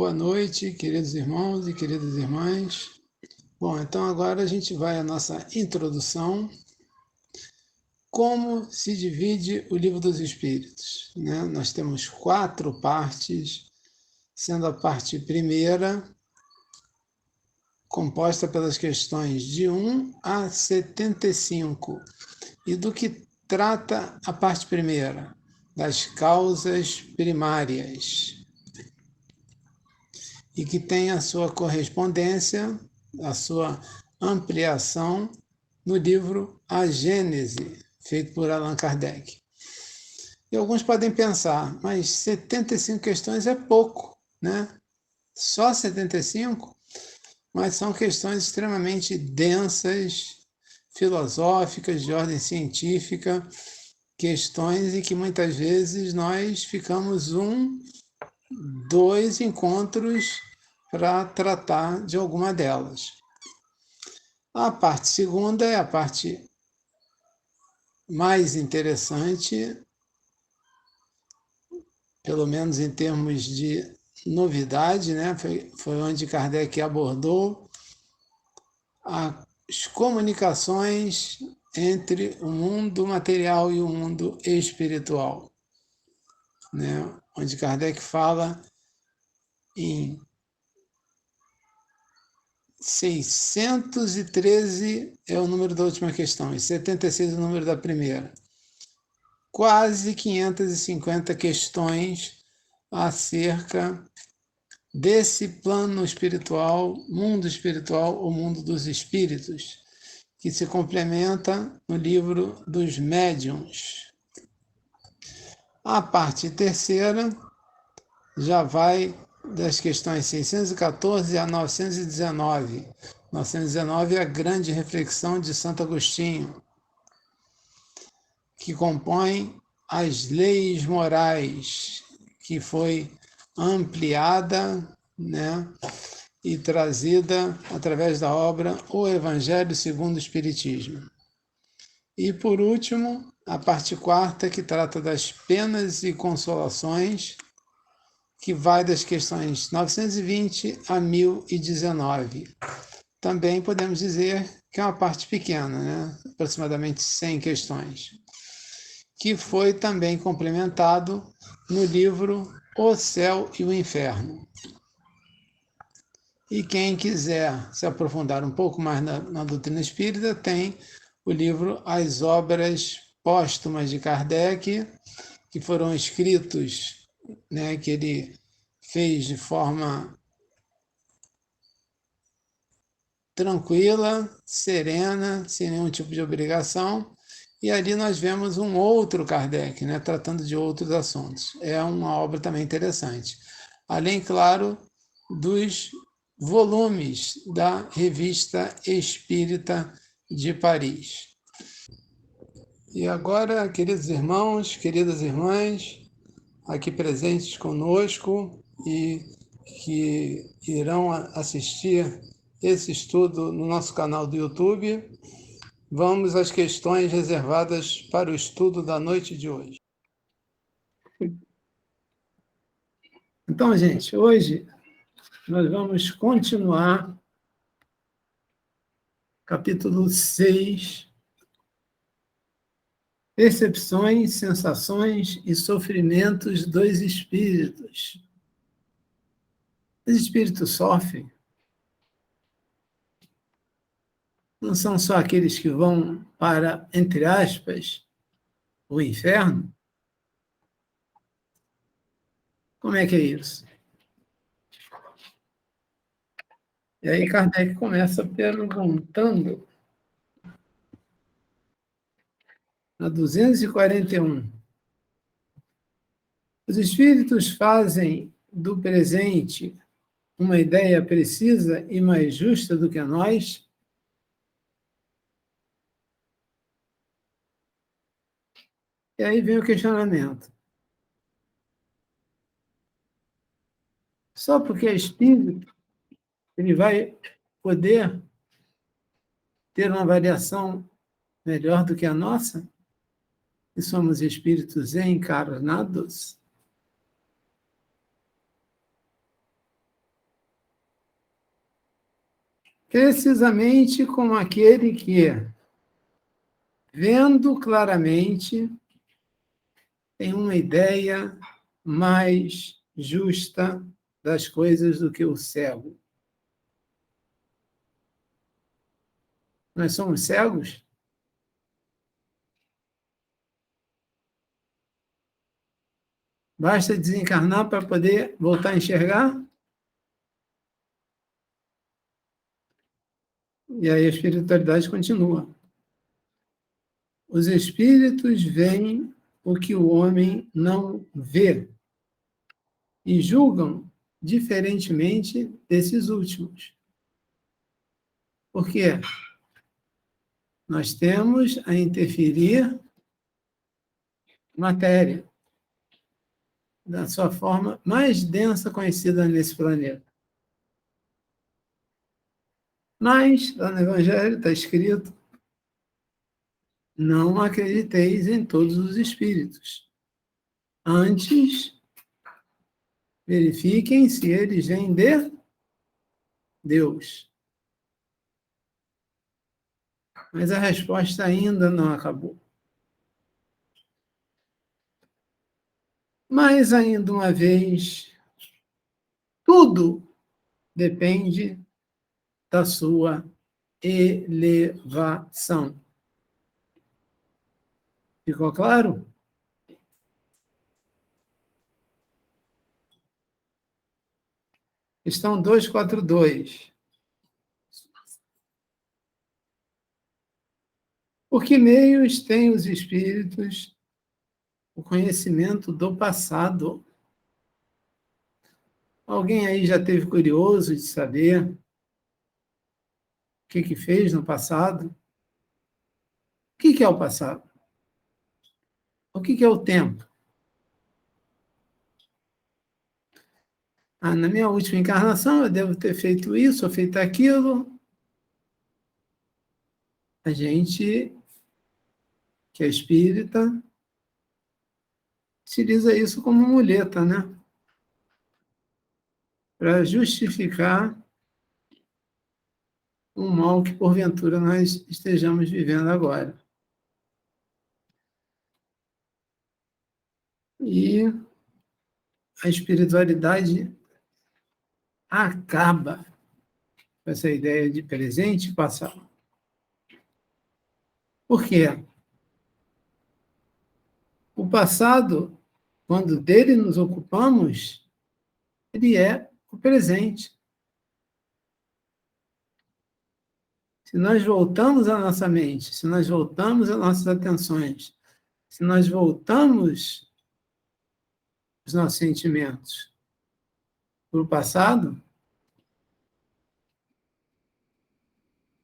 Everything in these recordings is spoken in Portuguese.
boa noite, queridos irmãos e queridas irmãs. Bom, então agora a gente vai à nossa introdução. Como se divide o Livro dos Espíritos, né? Nós temos 4 partes, sendo a parte primeira composta pelas questões de 1 a 75. E do que trata a parte primeira? Das causas primárias. E que tem a sua correspondência, a sua ampliação no livro A Gênese, feito por Allan Kardec. E alguns podem pensar, mas 75 questões é pouco, né? Só 75? Mas são questões extremamente densas, filosóficas, de ordem científica, questões em que muitas vezes nós ficamos 2 encontros para tratar de alguma delas. A parte segunda é a parte mais interessante, pelo menos em termos de novidade, né? Foi onde Kardec abordou as comunicações entre o mundo material e o mundo espiritual, né? Onde Kardec fala em 613 é o número da última questão, e 76 é o número da primeira. Quase 550 questões acerca desse plano espiritual, mundo espiritual, o mundo dos espíritos, que se complementa no livro dos médiuns. A parte terceira já vai das questões 614 a 919. 919 é a grande reflexão de Santo Agostinho, que compõe as leis morais, que foi ampliada, né, e trazida através da obra O Evangelho segundo o Espiritismo. E, por último, a parte quarta, que trata das penas e consolações, que vai das questões 920 a 1019. Também podemos dizer que é uma parte pequena, né? Aproximadamente 100 questões, que foi também complementado no livro O Céu e o Inferno. E quem quiser se aprofundar um pouco mais na doutrina espírita, tem o livro As Obras Póstumas de Kardec, que foram escritos, né, que ele fez de forma tranquila, serena, sem nenhum tipo de obrigação, e ali nós vemos um outro Kardec, né, tratando de outros assuntos. É uma obra também interessante. Além, claro, dos volumes da Revista Espírita de Paris. E agora, queridos irmãos, queridas irmãs, aqui presentes conosco e que irão assistir esse estudo no nosso canal do YouTube, vamos às questões reservadas para o estudo da noite de hoje. Então, gente, hoje nós vamos continuar capítulo 6, Percepções, sensações e sofrimentos dos espíritos. Os espíritos sofrem. Não são só aqueles que vão para, entre aspas, o inferno? Como é que é isso? E aí Kardec começa perguntando, na 241, os espíritos fazem do presente uma ideia precisa e mais justa do que a nós? E aí vem o questionamento. Só porque é espírito, ele vai poder ter uma avaliação melhor do que a nossa? E somos espíritos encarnados? precisamente como aquele que, vendo claramente, tem uma ideia mais justa das coisas do que o cego. Nós somos cegos? Basta desencarnar para poder voltar a enxergar? E aí a espiritualidade continua. Os espíritos veem o que o homem não vê e julgam diferentemente desses últimos. Por quê? Nós temos a interferir matéria da sua forma mais densa conhecida nesse planeta. Mas, lá no Evangelho está escrito: não acrediteis em todos os espíritos. Antes, verifiquem se eles vêm de Deus. Mas a resposta ainda não acabou. Mas, ainda uma vez, tudo depende da sua elevação. Ficou claro? Questão 242. Por que meios têm os espíritos o conhecimento do passado? Alguém aí já teve curioso de saber o que fez no passado? O que é o passado? O que é o tempo? Na minha última encarnação eu devo ter feito isso ou feito aquilo. A gente, que é espírita, utiliza isso como muleta, né? Para justificar o mal que, porventura, nós estejamos vivendo agora. E a espiritualidade acaba com essa ideia de presente e passado. Por quê? O passado, quando dele nos ocupamos, ele é o presente. Se nós voltamos a nossa mente, se nós voltamos as nossas atenções, se nós voltamos os nossos sentimentos para o passado,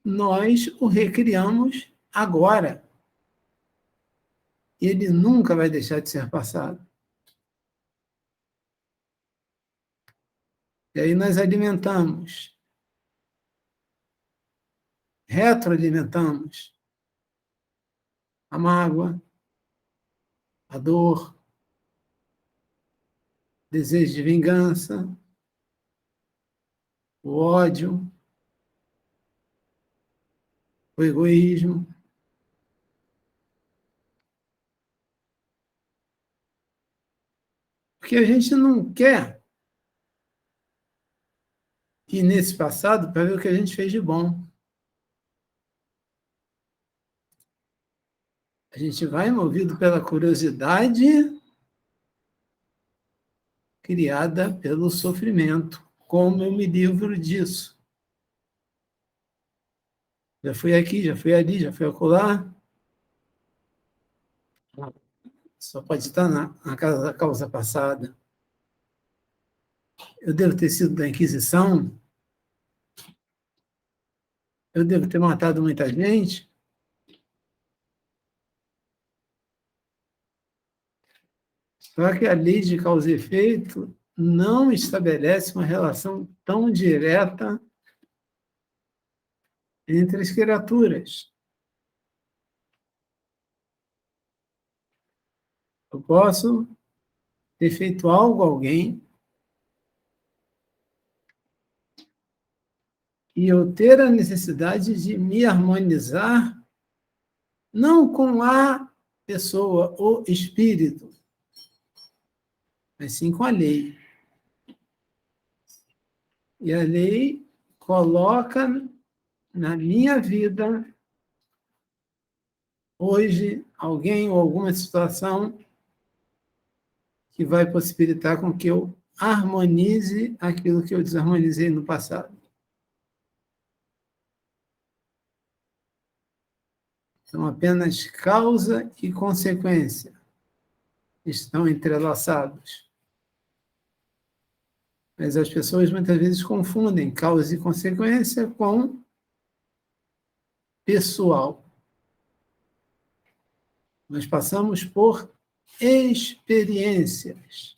nós o recriamos agora. Ele nunca vai deixar de ser passado. E aí nós alimentamos, retroalimentamos a mágoa, a dor, desejo de vingança, o ódio, o egoísmo. Porque a gente não quer ir nesse passado para ver o que a gente fez de bom. A gente vai movido pela curiosidade criada pelo sofrimento. Como eu me livro disso? Já fui aqui, já fui ali, já fui acolá. Só pode estar na casa da causa passada. Eu devo ter sido da Inquisição? Eu devo ter matado muita gente? Só que a lei de causa e efeito não estabelece uma relação tão direta entre as criaturas. Eu posso ter feito algo a alguém e eu ter a necessidade de me harmonizar, não com a pessoa, o espírito, mas sim com a lei. E a lei coloca na minha vida, hoje, alguém ou alguma situação que vai possibilitar com que eu harmonize aquilo que eu desarmonizei no passado. São apenas causa e consequência. Estão entrelaçados. Mas as pessoas muitas vezes confundem causa e consequência com pessoal. Nós passamos por experiências.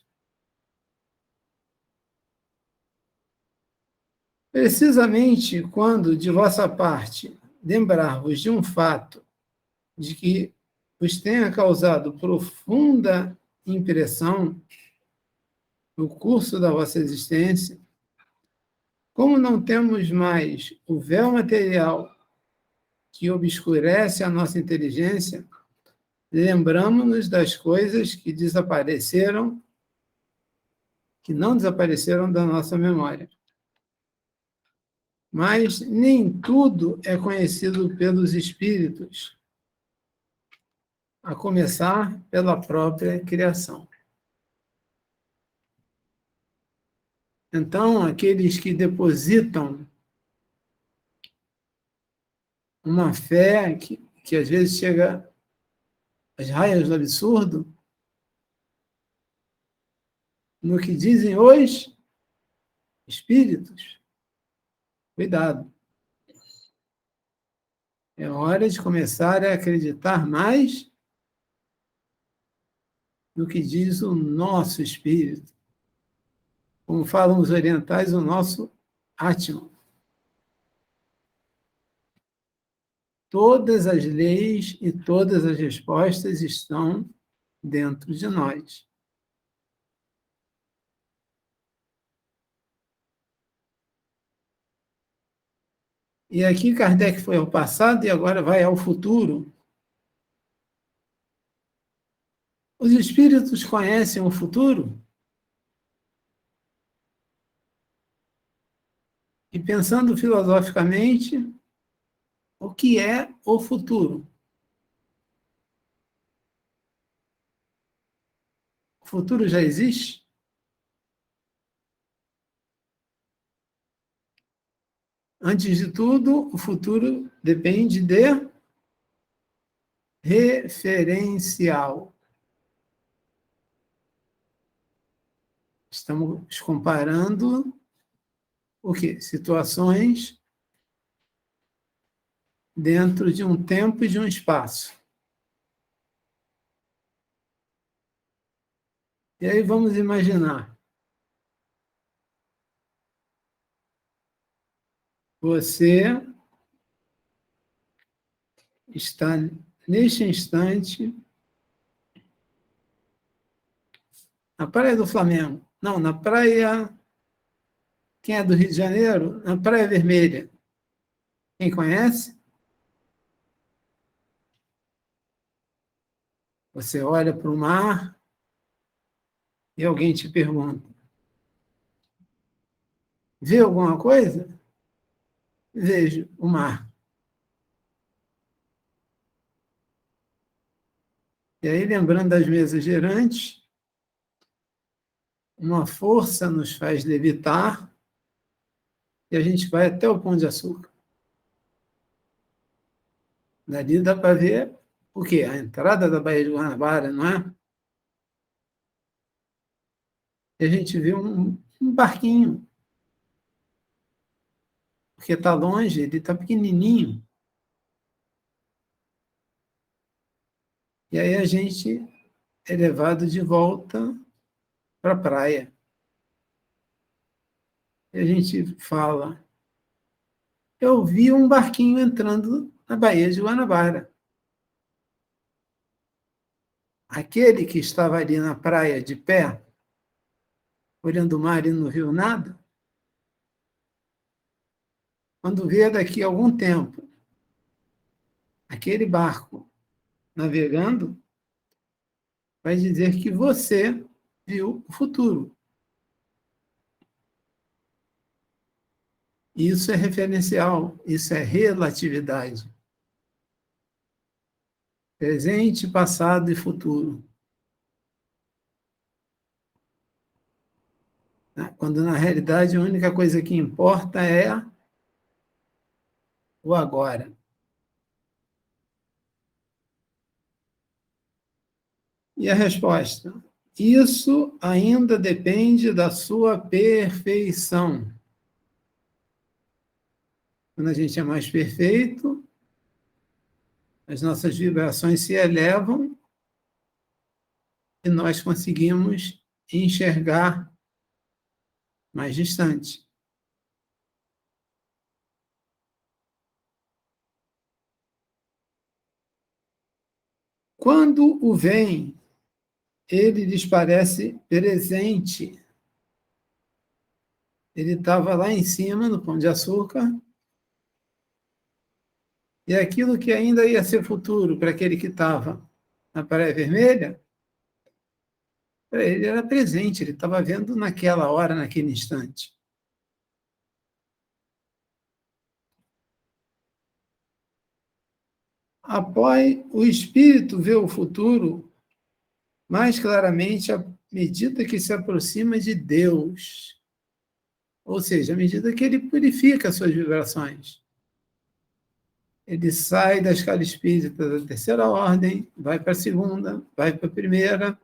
Precisamente quando, de vossa parte, lembrar-vos de um fato de que vos tenha causado profunda impressão no curso da vossa existência, como não temos mais o véu material que obscurece a nossa inteligência, lembramos-nos das coisas que desapareceram, que não desapareceram da nossa memória. Mas nem tudo é conhecido pelos espíritos, a começar pela própria criação. Então, aqueles que depositam uma fé que às vezes chega às raias do absurdo, no que dizem os espíritos, cuidado. É hora de começar a acreditar mais no que diz o nosso espírito. Como falam os orientais, o nosso Atman. Todas as leis e todas as respostas estão dentro de nós. E aqui Kardec foi ao passado e agora vai ao futuro. Os espíritos conhecem o futuro? E pensando filosoficamente, o que é o futuro? O futuro já existe? Antes de tudo, o futuro depende de referencial. Estamos comparando o quê? Situações dentro de um tempo e de um espaço. E aí vamos imaginar. Você está, neste instante, na Praia do Flamengo. Não, na Praia... Quem é do Rio de Janeiro? Na Praia Vermelha. Quem conhece? Você olha para o mar e alguém te pergunta: vê alguma coisa? Vejo o mar. E aí, lembrando das mesas girantes, uma força nos faz levitar e a gente vai até o Pão de Açúcar. Dali dá para ver o quê? A entrada da Baía de Guanabara, não é? E a gente vê um barquinho, porque está longe, ele está pequenininho. E aí a gente é levado de volta para a praia. E a gente fala: eu vi um barquinho entrando na Baía de Guanabara. Aquele que estava ali na praia de pé, olhando o mar e não viu nada, quando vê daqui a algum tempo aquele barco navegando, vai dizer que você viu o futuro. Isso é referencial, isso é relatividade. Presente, passado e futuro. Quando, na realidade, a única coisa que importa é o agora. E a resposta? Isso ainda depende da sua perfeição. Quando a gente é mais perfeito, as nossas vibrações se elevam e nós conseguimos enxergar mais distante. Quando o vem, ele lhes parece presente. Ele estava lá em cima, no Pão de Açúcar, e aquilo que ainda ia ser futuro para aquele que estava na Praia Vermelha, para ele era presente, ele estava vendo naquela hora, naquele instante. Após o espírito vê o futuro mais claramente à medida que se aproxima de Deus. Ou seja, à medida que ele purifica as suas vibrações. Ele sai da escala espírita da terceira ordem, vai para a segunda, vai para a primeira,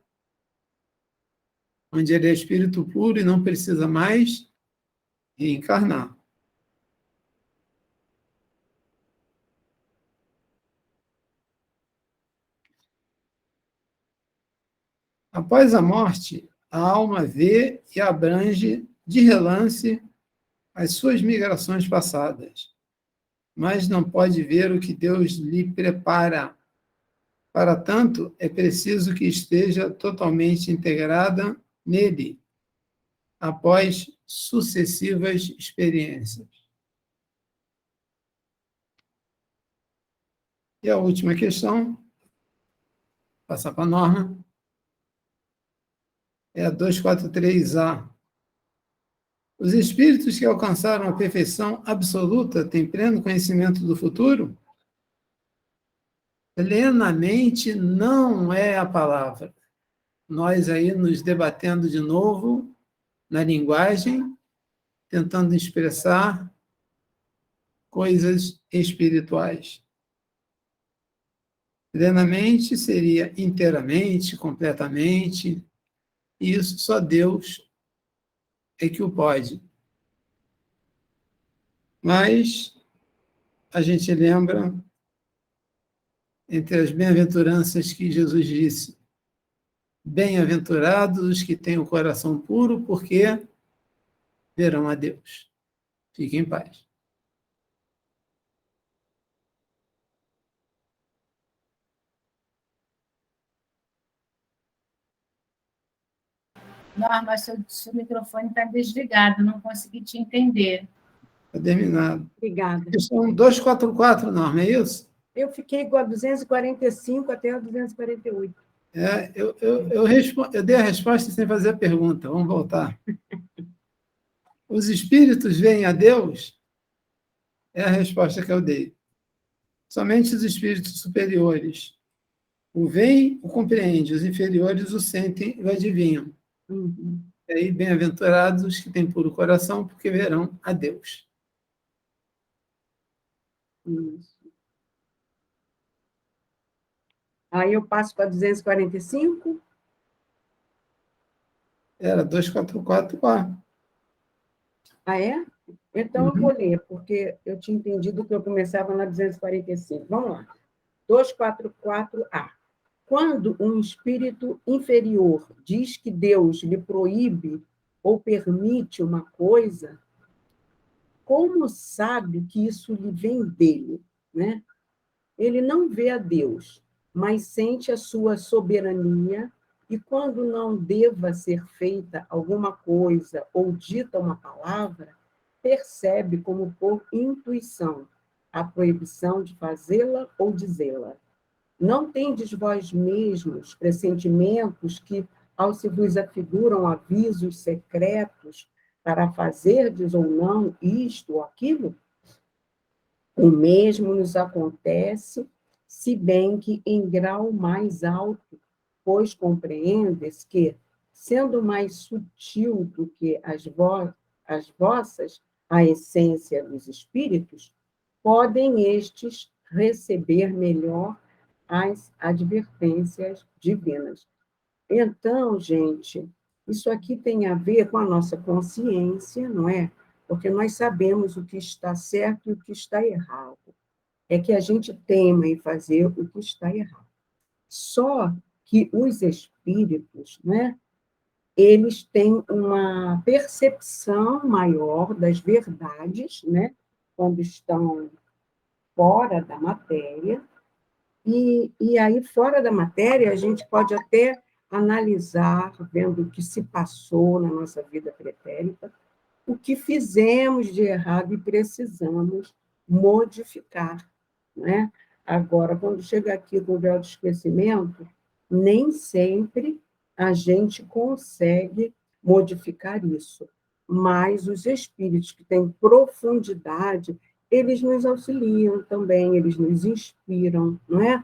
onde ele é espírito puro e não precisa mais reencarnar. Após a morte, a alma vê e abrange de relance as suas migrações passadas, mas não pode ver o que Deus lhe prepara. Para tanto, é preciso que esteja totalmente integrada nele, após sucessivas experiências. E a última questão, passar para a norma, é a 243A. Os espíritos que alcançaram a perfeição absoluta têm pleno conhecimento do futuro? Plenamente não é a palavra. Nós aí nos debatendo de novo na linguagem, tentando expressar coisas espirituais. Plenamente seria inteiramente, completamente. E isso só Deus é que o pode. Mas a gente lembra, entre as bem-aventuranças que Jesus disse, bem-aventurados os que têm o coração puro, porque verão a Deus. Fiquem em paz. Norma, seu microfone está desligado, não consegui te entender. Está terminado. Obrigada. Questão 244, Norma, é isso? Eu fiquei com a 245 até a 248. Eu dei a resposta sem fazer a pergunta. Vamos voltar. Os espíritos veem a Deus? É a resposta que eu dei. Somente os espíritos superiores o veem, o compreendem, os inferiores o sentem e o adivinham. Uhum. E aí, bem-aventurados os que têm puro coração, porque verão a Deus. Isso. Aí eu passo para 245. Era 244A. Ah, é? Então eu vou ler, porque eu tinha entendido que eu começava na 245. Vamos lá. 244A. Quando um espírito inferior diz que Deus lhe proíbe ou permite uma coisa, como sabe que isso lhe vem dele, né? Ele não vê a Deus, mas sente a sua soberania, e quando não deva ser feita alguma coisa ou dita uma palavra, percebe como por intuição a proibição de fazê-la ou dizê-la. Não tendes vós mesmos pressentimentos que, ao se vos afiguram avisos secretos para fazerdes ou não isto ou aquilo? O mesmo nos acontece, se bem que em grau mais alto, pois compreendes que, sendo mais sutil do que as vossas, a essência dos espíritos, podem estes receber melhor as advertências divinas. Então, gente, isso aqui tem a ver com a nossa consciência, não é? Porque nós sabemos o que está certo e o que está errado. É que a gente teima em fazer o que está errado. Só que os espíritos, né, eles têm uma percepção maior das verdades, né, quando estão fora da matéria, e aí, fora da matéria, a gente pode até analisar, vendo o que se passou na nossa vida pretérita, o que fizemos de errado e precisamos modificar, né? Agora, quando chega aqui com o véu do esquecimento, nem sempre a gente consegue modificar isso, mas os espíritos que têm profundidade, eles nos auxiliam também, eles nos inspiram, não é?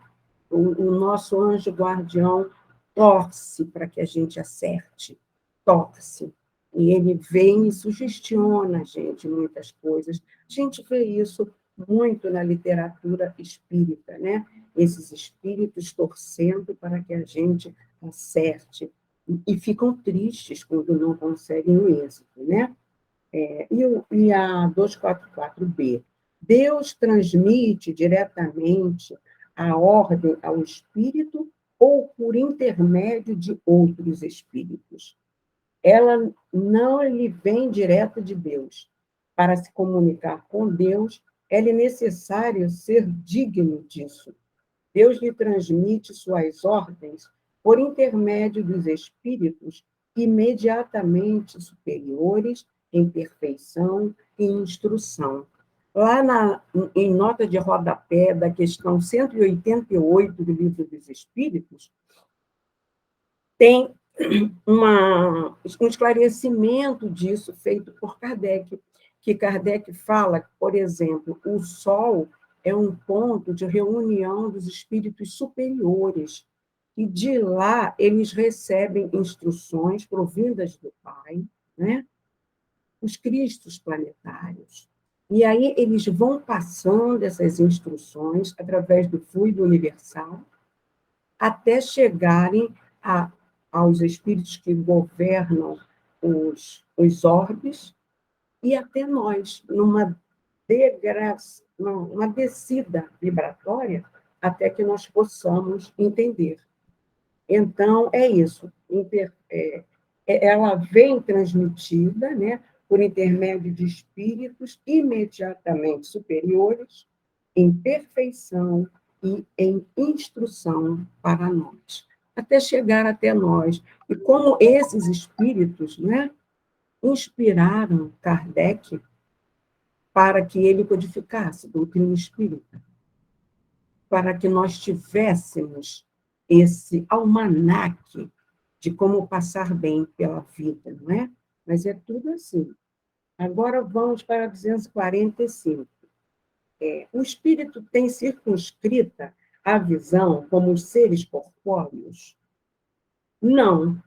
O nosso anjo guardião torce para que a gente acerte, torce. E ele vem e sugestiona a gente muitas coisas. A gente vê isso muito na literatura espírita, né? Esses espíritos torcendo para que a gente acerte. E ficam tristes quando não conseguem o êxito, né? E a 244b. Deus transmite diretamente a ordem ao espírito ou por intermédio de outros espíritos. Ela não lhe vem direto de Deus. Para se comunicar com Deus, é necessário ser digno disso. Deus lhe transmite suas ordens por intermédio dos espíritos imediatamente superiores em perfeição e instrução. Lá em nota de rodapé da questão 188 do Livro dos Espíritos, tem um esclarecimento disso feito por Kardec, que Kardec fala, por exemplo, o Sol é um ponto de reunião dos espíritos superiores, e de lá eles recebem instruções provindas do Pai, né? Os cristos planetários. E aí eles vão passando essas instruções através do fluido universal até chegarem aos espíritos que governam os orbes e até nós, numa descida vibratória, até que nós possamos entender. Então, é isso. Ela vem transmitida, né, por intermédio de espíritos imediatamente superiores, em perfeição e em instrução para nós, até chegar até nós. E como esses espíritos, né, inspiraram Kardec para que ele codificasse a doutrina espírita, para que nós tivéssemos esse almanaque de como passar bem pela vida, não é? Mas é tudo assim. Agora vamos para 245. O espírito tem circunscrita a visão como os seres corpóreos? Não.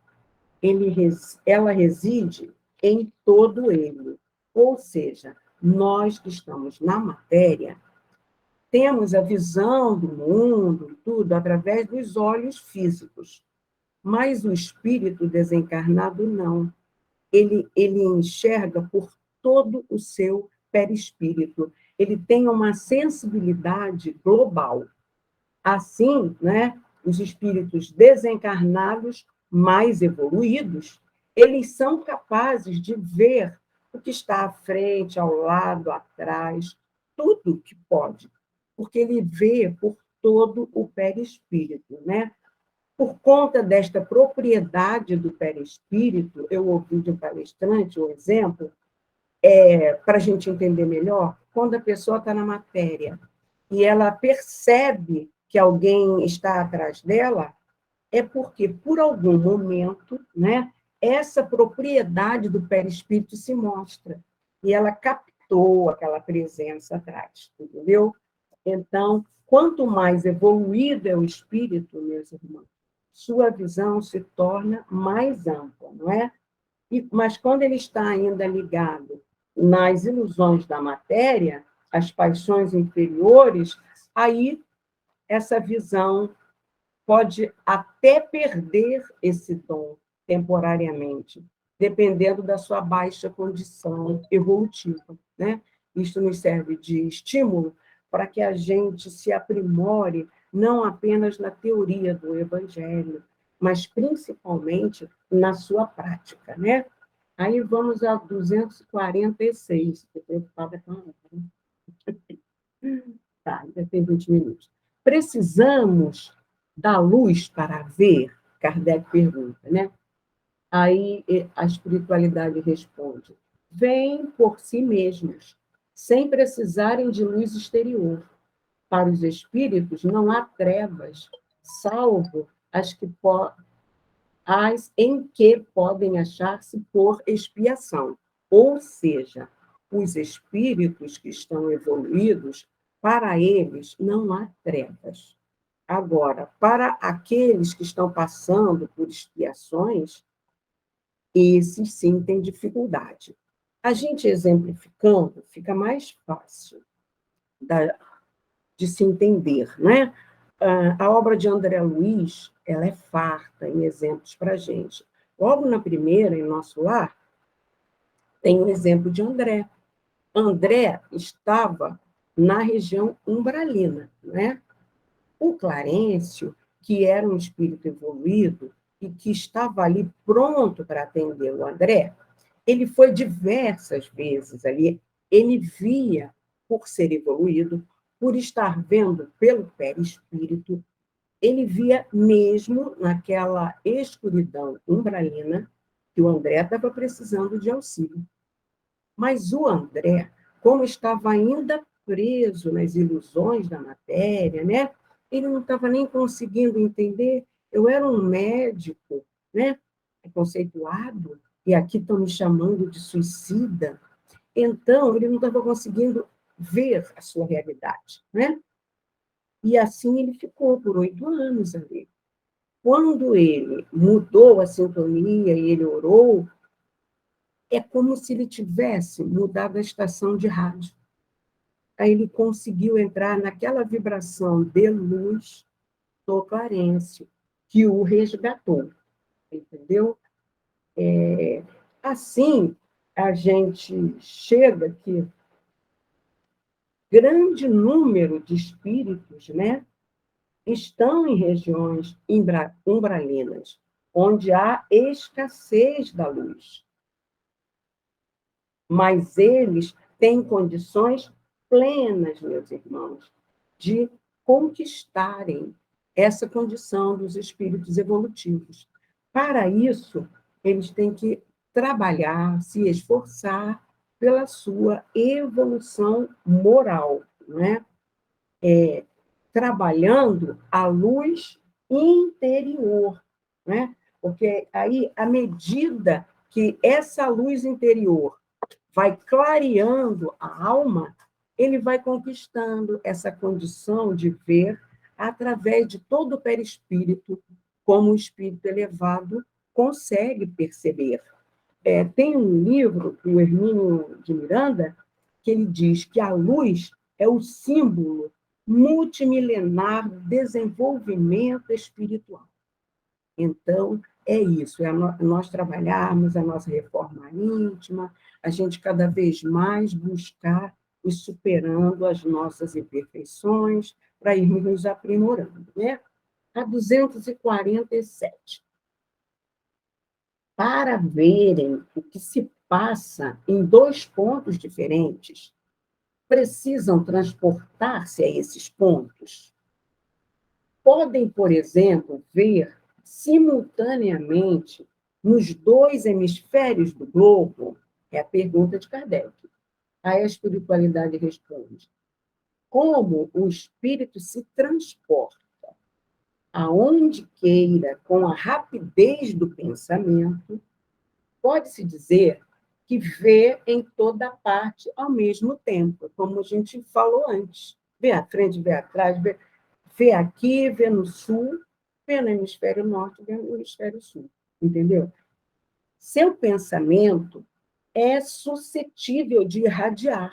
Ela reside em todo ele. Ou seja, nós que estamos na matéria, temos a visão do mundo, tudo, através dos olhos físicos. Mas o espírito desencarnado, não. Ele enxerga por todo o seu perispírito. Ele tem uma sensibilidade global. Assim, né, os espíritos desencarnados, mais evoluídos, eles são capazes de ver o que está à frente, ao lado, atrás, tudo que pode, porque ele vê por todo o perispírito, né? Por conta desta propriedade do perispírito, eu ouvi de um palestrante um exemplo para a gente entender melhor, quando a pessoa está na matéria e ela percebe que alguém está atrás dela, é porque, por algum momento, né, essa propriedade do perispírito se mostra. E ela captou aquela presença atrás, entendeu? Então, quanto mais evoluído é o espírito, meus irmãos, sua visão se torna mais ampla, não é? Mas quando ele está ainda ligado nas ilusões da matéria, as paixões inferiores, aí essa visão pode até perder esse dom temporariamente, dependendo da sua baixa condição evolutiva, né? Isso nos serve de estímulo para que a gente se aprimore não apenas na teoria do evangelho, mas principalmente na sua prática, né? Aí vamos a 246, estou preocupada com a hora, né? Tá, ainda tem 20 minutos. Precisamos da luz para ver? Kardec pergunta, né? Aí a espiritualidade responde: vêm por si mesmos, sem precisarem de luz exterior. Para os espíritos não há trevas, salvo as em que podem achar-se por expiação. Ou seja, os espíritos que estão evoluídos, para eles não há trevas. Agora, para aqueles que estão passando por expiações, esses sim têm dificuldade. A gente exemplificando, fica mais fácil de se entender, né? A obra de André Luiz, ela é farta em exemplos para a gente. Logo na primeira, em Nosso Lar, tem o exemplo de André. André estava na região umbralina, né? O Clarencio, que era um espírito evoluído e que estava ali pronto para atender o André, ele foi diversas vezes ali, ele via, por ser evoluído, por estar vendo pelo perispírito, ele via mesmo naquela escuridão umbralina que o André estava precisando de auxílio. Mas o André, como estava ainda preso nas ilusões da matéria, né? Ele não estava nem conseguindo entender. Eu era um médico, né? Conceituado, e aqui estão me chamando de suicida. Então, ele não estava conseguindo ver a sua realidade, né? E assim ele ficou por 8 anos ali. Quando ele mudou a sintonia e ele orou, é como se ele tivesse mudado a estação de rádio. Aí ele conseguiu entrar naquela vibração de luz do Clarencio, que o resgatou, entendeu? Assim, a gente chega que grande número de espíritos, né, estão em regiões umbralinas, onde há escassez da luz. Mas eles têm condições plenas, meus irmãos, de conquistarem essa condição dos espíritos evolutivos. Para isso, eles têm que trabalhar, se esforçar pela sua evolução moral, né? Trabalhando a luz interior, né? Porque aí, à medida que essa luz interior vai clareando a alma, ele vai conquistando essa condição de ver através de todo o perispírito, como o espírito elevado consegue perceber. Tem um livro do Hermínio de Miranda que ele diz que a luz é o símbolo multimilenar do desenvolvimento espiritual. Então, é isso, nós trabalharmos a nossa reforma íntima, a gente cada vez mais buscar e superando as nossas imperfeições para irmos nos aprimorando, né? A 247. Para verem o que se passa em 2 pontos diferentes, precisam transportar-se a esses pontos. Podem, por exemplo, ver simultaneamente nos 2 hemisférios do globo, É a pergunta de Kardec. Aí a espiritualidade responde: como o espírito se transporta aonde queira com a rapidez do pensamento, pode-se dizer que vê em toda parte ao mesmo tempo, como a gente falou antes. Vê à frente, vê atrás, vê aqui, vê no sul, vê no hemisfério norte, vê no hemisfério sul. Entendeu? Seu pensamento é suscetível de irradiar,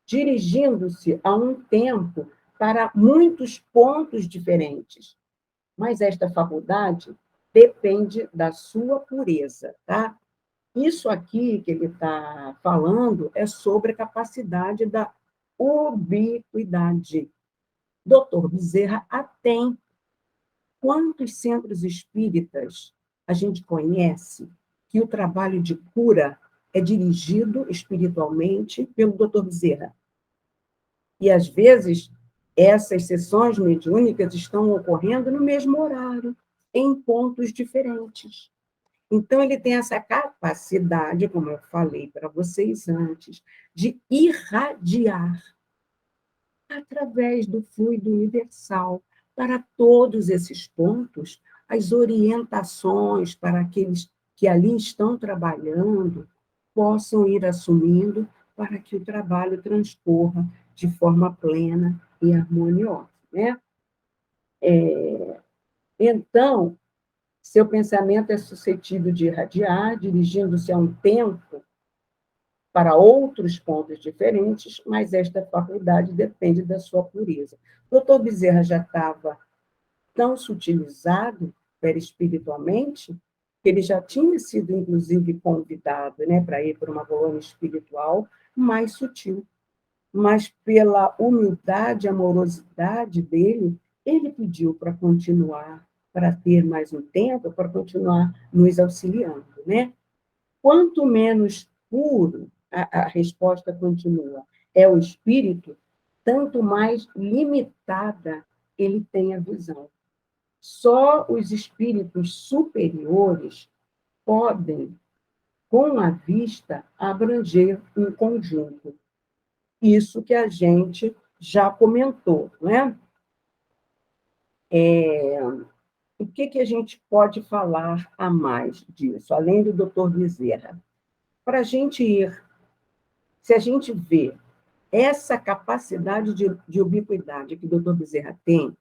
dirigindo-se a um tempo para muitos pontos diferentes. Mas esta faculdade depende da sua pureza, tá? Isso aqui que ele está falando é sobre a capacidade da ubiquidade. Doutor Bezerra a tem. Quantos centros espíritas a gente conhece que o trabalho de cura é dirigido espiritualmente pelo doutor Bezerra? E, às vezes, essas sessões mediúnicas estão ocorrendo no mesmo horário, em pontos diferentes. Então, ele tem essa capacidade, como eu falei para vocês antes, de irradiar através do fluido universal para todos esses pontos, as orientações para aqueles que ali estão trabalhando possam ir assumindo para que o trabalho transcorra de forma plena e harmoniosa, né? Então, seu pensamento é suscetível de irradiar, dirigindo-se a um tempo para outros pontos diferentes, mas esta faculdade depende da sua pureza. O doutor Bezerra já estava tão sutilizado perispiritualmente que ele já tinha sido, inclusive, convidado, né, para ir para uma colônia espiritual mais sutil. Mas, pela humildade e amorosidade dele, ele pediu para continuar, para ter mais um tempo, para continuar nos auxiliando, né? Quanto menos puro, a resposta continua, é o espírito, tanto mais limitada ele tem a visão. Só os espíritos superiores podem, com a vista, abranger um conjunto. Isso que a gente já comentou, não é? O que a gente pode falar a mais disso, além do doutor Bezerra? Para a gente ir, se a gente vê essa capacidade de ubiquidade que o doutor Bezerra tem,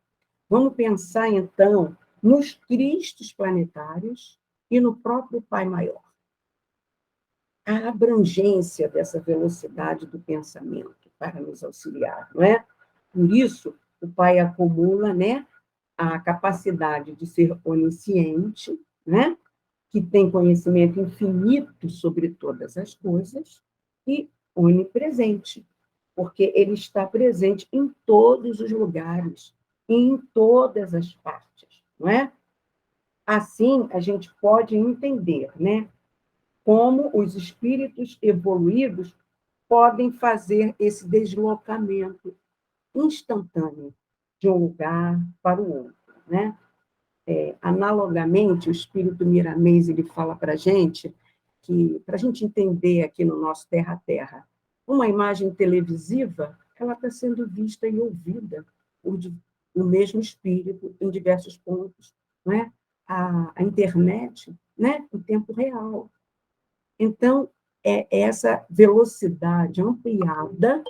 vamos pensar, então, nos cristos planetários e no próprio Pai Maior. A abrangência dessa velocidade do pensamento para nos auxiliar, não é? Por isso, o Pai acumula, né, a capacidade de ser onisciente, né, que tem conhecimento infinito sobre todas as coisas, e onipresente, porque ele está presente em todos os lugares, em todas as partes, não é? Assim, a gente pode entender, né, como os espíritos evoluídos podem fazer esse deslocamento instantâneo de um lugar para o outro, né? Analogamente, o espírito Miramês ele fala para a gente que, para a gente entender aqui no nosso Terra a Terra, uma imagem televisiva ela está sendo vista e ouvida por o mesmo espírito em diversos pontos, não é? A internet, né, em tempo real. Então, é essa velocidade ampliada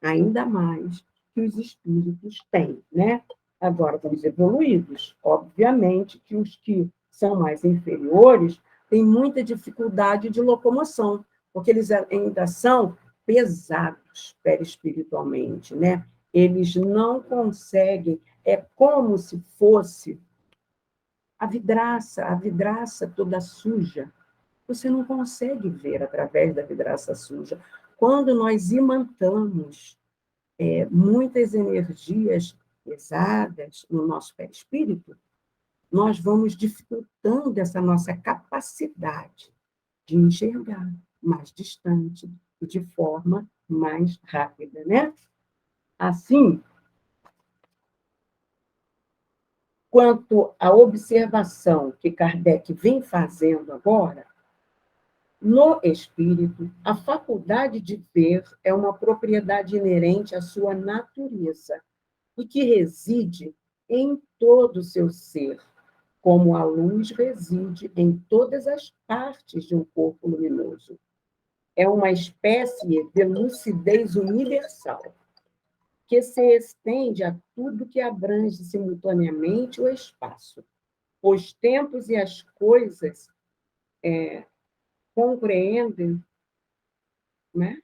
ainda mais que os espíritos têm, né? Agora, com os evoluídos, obviamente que os que são mais inferiores têm muita dificuldade de locomoção, porque eles ainda são pesados perispiritualmente, né? Eles não conseguem, é como se fosse a vidraça toda suja. Você não consegue ver através da vidraça suja. Quando nós imantamos muitas energias pesadas no nosso perispírito, nós vamos dificultando essa nossa capacidade de enxergar mais distante e de forma mais rápida, né? Assim, quanto à observação que Kardec vem fazendo agora, No espírito, a faculdade de ver é uma propriedade inerente à sua natureza e que reside em todo o seu ser, como a luz reside em todas as partes de um corpo luminoso. É uma espécie de lucidez universal, que se estende a tudo que abrange simultaneamente o espaço. Os tempos e as coisas compreendem, né?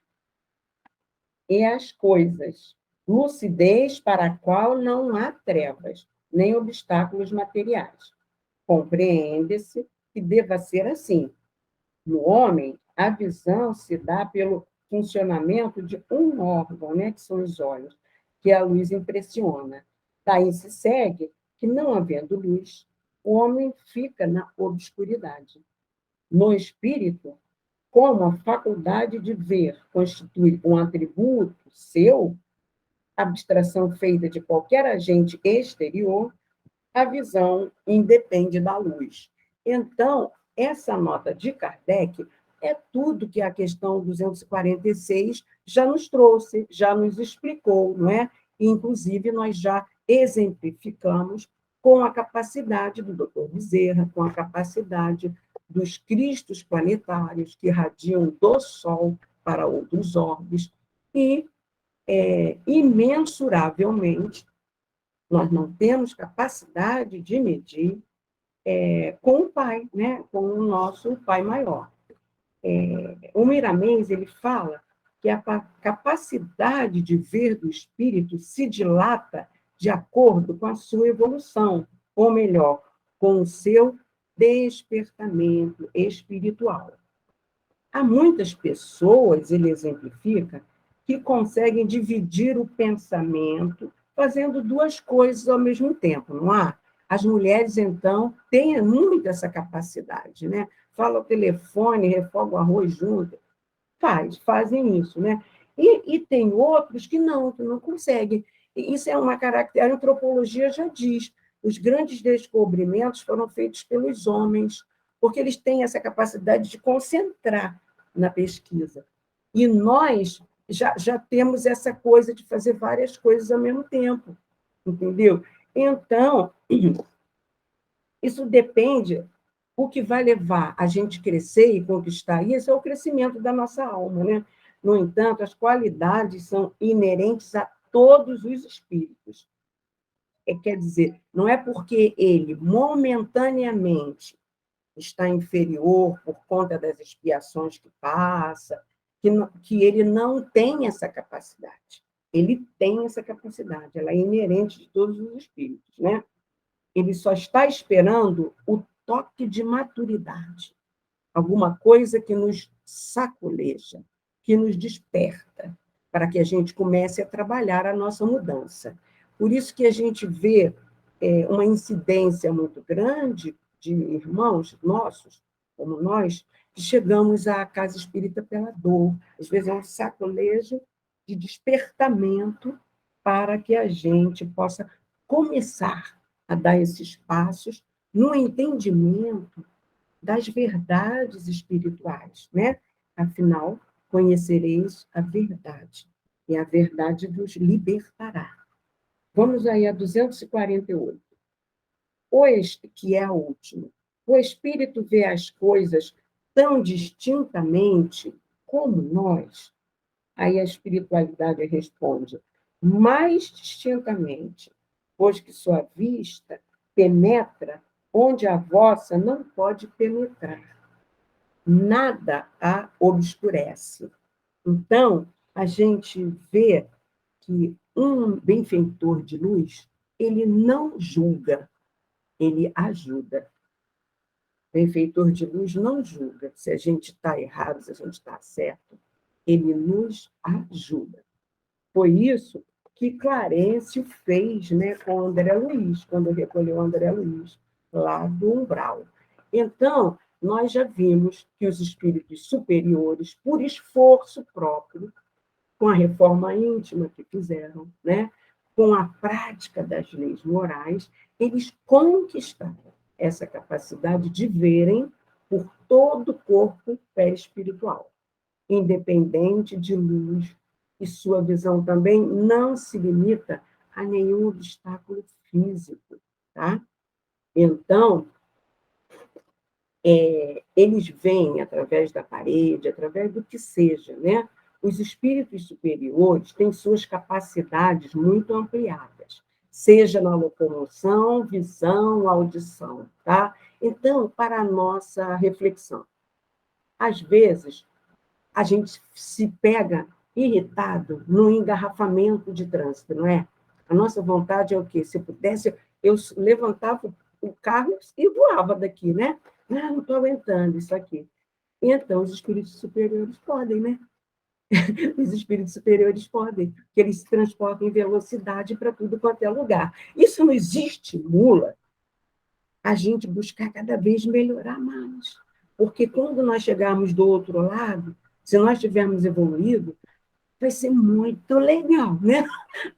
E as coisas, lucidez para a qual não há trevas, nem obstáculos materiais. Compreende-se que deva ser assim. No homem, a visão se dá pelo funcionamento de um órgão, né, que são os olhos, que a luz impressiona. Daí se segue que, não havendo luz, o homem fica na obscuridade. No espírito, como a faculdade de ver constitui um atributo seu, abstração feita de qualquer agente exterior, a visão independe da luz. Então, essa nota de Kardec é tudo que a questão 246 já nos trouxe, já nos explicou, não é? Inclusive, nós já exemplificamos com a capacidade do Dr. Bezerra, com a capacidade dos cristos planetários que irradiam do Sol para outros orbes, e, imensuravelmente, nós não temos capacidade de medir com o Pai, né? Com o nosso Pai maior. O Miramês, ele fala que a capacidade de ver do espírito se dilata de acordo com a sua evolução, ou melhor, com o seu despertamento espiritual. Há muitas pessoas, ele exemplifica, que conseguem dividir o pensamento fazendo duas coisas ao mesmo tempo, não há? As mulheres, então, têm muito essa capacidade, né? Fala ao telefone, refoga o arroz junto, fazem isso, né? E tem outros que não conseguem. Isso é uma característica, a antropologia já diz, os grandes descobrimentos foram feitos pelos homens, porque eles têm essa capacidade de concentrar na pesquisa. E nós já temos essa coisa de fazer várias coisas ao mesmo tempo, entendeu? Então, isso depende. O que vai levar a gente crescer e conquistar isso é o crescimento da nossa alma, né? No entanto, as qualidades são inerentes a todos os espíritos. Quer dizer, não é porque ele momentaneamente está inferior por conta das expiações que passa, que ele não tem essa capacidade. Ele tem essa capacidade, ela é inerente de todos os espíritos, né? Ele só está esperando o toque de maturidade, alguma coisa que nos sacoleja, que nos desperta, para que a gente comece a trabalhar a nossa mudança. Por isso que a gente vê uma incidência muito grande de irmãos nossos, como nós, que chegamos à casa espírita pela dor. Às vezes é um sacolejo de despertamento para que a gente possa começar a dar esses passos no entendimento das verdades espirituais, né? Afinal, conhecereis a verdade, e a verdade vos libertará. Vamos aí a 248. Que é a última. O espírito vê as coisas tão distintamente como nós. Aí a espiritualidade responde: mais distintamente, pois que sua vista penetra onde a vossa não pode penetrar. Nada a obscurece. Então, a gente vê que um benfeitor de luz, ele não julga, ele ajuda. Benfeitor de luz não julga se a gente está errado, se a gente está certo. Ele nos ajuda. Foi isso que Clarencio fez, né, com André Luiz, quando recolheu André Luiz, lá do umbral. Então, nós já vimos que os espíritos superiores, por esforço próprio, com a reforma íntima que fizeram, né, com a prática das leis morais, eles conquistaram essa capacidade de verem por todo o corpo perispiritual, independente de luz, e sua visão também não se limita a nenhum obstáculo físico, tá? Então, eles veem através da parede, através do que seja, né? Os espíritos superiores têm suas capacidades muito ampliadas, seja na locomoção, visão, audição, tá? Então, para a nossa reflexão, às vezes, a gente se pega irritado no engarrafamento de trânsito, não é? A nossa vontade é o quê? Se pudesse, eu levantava o carro e voava daqui, né? Ah, não estou aguentando isso aqui. E então, os espíritos superiores podem, né? Os espíritos superiores podem, porque eles se transportam em velocidade para tudo quanto é lugar. Isso nos estimula a gente buscar cada vez melhorar mais. Porque quando nós chegarmos do outro lado, se nós tivermos evoluído, vai ser muito legal, né?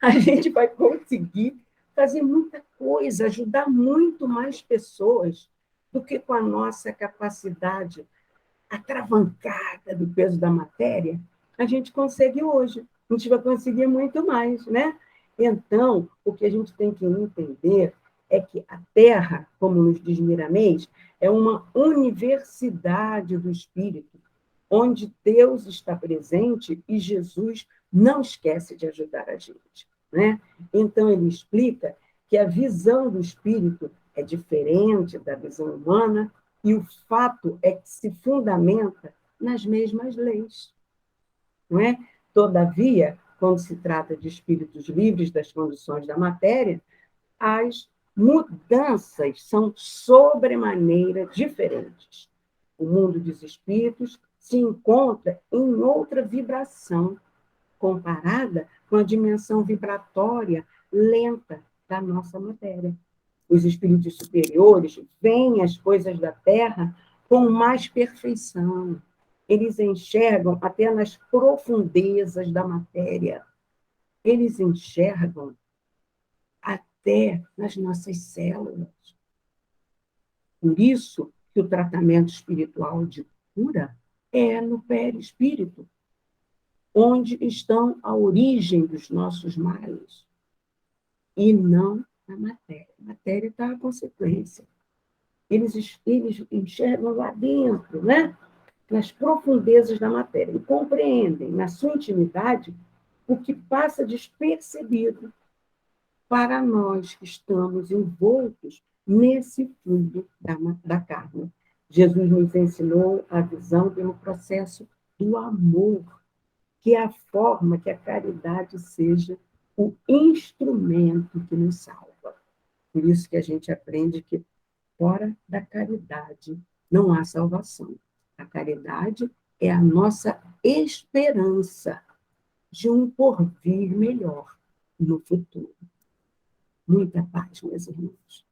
A gente vai conseguir fazer muita coisa, ajudar muito mais pessoas do que com a nossa capacidade atravancada do peso da matéria, a gente consegue hoje. A gente vai conseguir muito mais, né? Então, o que a gente tem que entender é que a Terra, como nos diz Miramês, é uma universidade do espírito, onde Deus está presente e Jesus não esquece de ajudar a gente, né? Então, ele explica que a visão do espírito é diferente da visão humana e o fato é que se fundamenta nas mesmas leis, não é? Todavia, quando se trata de espíritos livres das condições da matéria, as mudanças são sobremaneira diferentes. O mundo dos espíritos se encontra em outra vibração, comparada com a dimensão vibratória lenta da nossa matéria. Os espíritos superiores veem as coisas da Terra com mais perfeição. Eles enxergam até nas profundezas da matéria. Eles enxergam até nas nossas células. Por isso que o tratamento espiritual de cura é no perispírito, onde estão a origem dos nossos males, e não na matéria. A matéria está a consequência. Eles enxergam lá dentro, né? Nas profundezas da matéria, e compreendem, na sua intimidade, o que passa despercebido para nós que estamos envoltos nesse fluido da carne. Jesus nos ensinou a visão pelo processo do amor, que é a forma que a caridade seja o instrumento que nos salva. Por isso que a gente aprende que fora da caridade não há salvação. A caridade é a nossa esperança de um porvir melhor no futuro. Muita paz, meus irmãos.